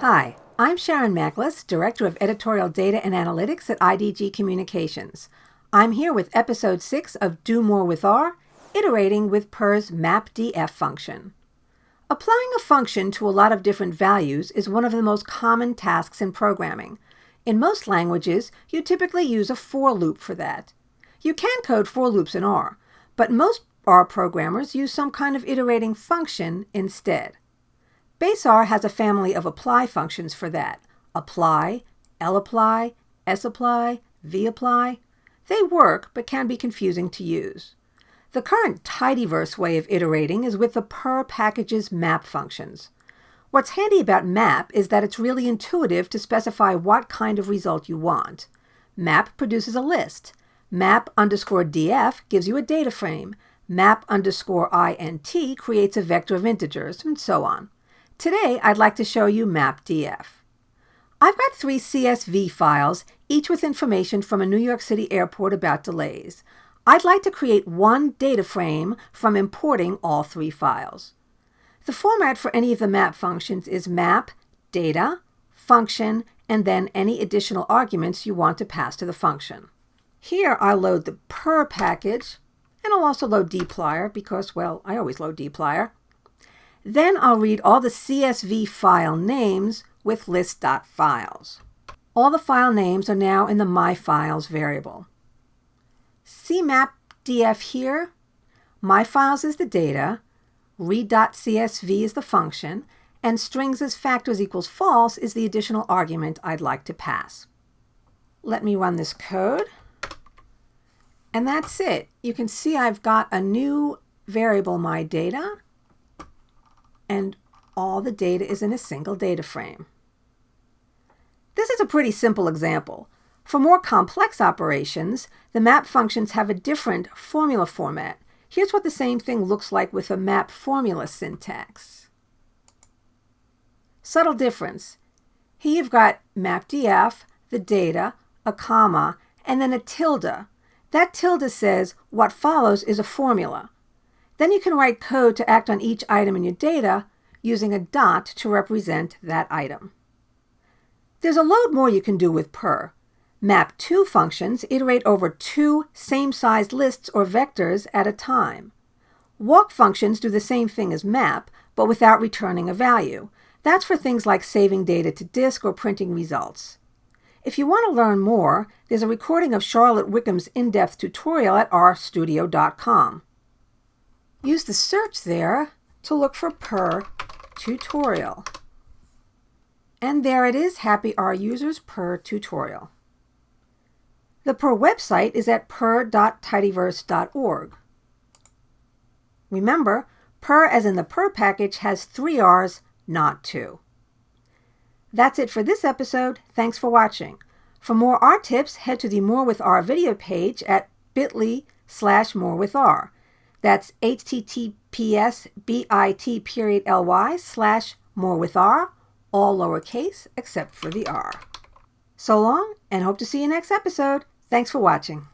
Hi, I'm Sharon Macklis, Director of Editorial Data and Analytics at IDG Communications. I'm here with Episode 6 of Do More with R, iterating with PER's mapDF function. Applying a function to a lot of different values is one of the most common tasks in programming. In most languages, you typically use a for loop for that. You can code for loops in R, but most R programmers use some kind of iterating function instead. Base R has a family of apply functions for that. Apply, lapply, sapply, vapply. They work, but can be confusing to use. The current tidyverse way of iterating is with the PER package's map functions. What's handy about map is that it's really intuitive to specify what kind of result you want. Map produces a list. Map_df gives you a data frame. Map_int creates a vector of integers, and so on. Today, I'd like to show you mapDF. I've got 3 CSV files, each with information from a New York City airport about delays. I'd like to create one data frame from importing all 3 files. The format for any of the map functions is map, data, function, and then any additional arguments you want to pass to the function. Here I'll load the PER package, and I'll also load dplyr because, well, I always load dplyr. Then I'll read all the CSV file names with list.files. All the file names are now in the myfiles variable. See mapDF here? Myfiles is the data, read.csv is the function, and strings as factors equals false is the additional argument I'd like to pass. Let me run this code. And that's it. You can see I've got a new variable myData, and all the data is in a single data frame. This is a pretty simple example. For more complex operations, the map functions have a different formula format. Here's what the same thing looks like with a map formula syntax. Subtle difference. Here you've got mapDF, the data, a comma, and then a tilde. That tilde says what follows is a formula. Then you can write code to act on each item in your data using a dot to represent that item. There's a load more you can do with PER. Map2 functions iterate over 2 same-sized lists or vectors at a time. Walk functions do the same thing as map, but without returning a value. That's for things like saving data to disk or printing results. If you want to learn more, there's a recording of Charlotte Wickham's in-depth tutorial at rstudio.com. Use the search there to look for PER tutorial. And there it is, Happy R Users PER tutorial. The PER website is at per.tidyverse.org. Remember, PER as in the PER package has 3 R's, not 2. That's it for this episode. Thanks for watching. For more R tips, head to the More with R video page at bit.ly/morewithr. That's https://bit.ly/morewithr, all lowercase except for the R. So long, and hope to see you next episode. Thanks for watching.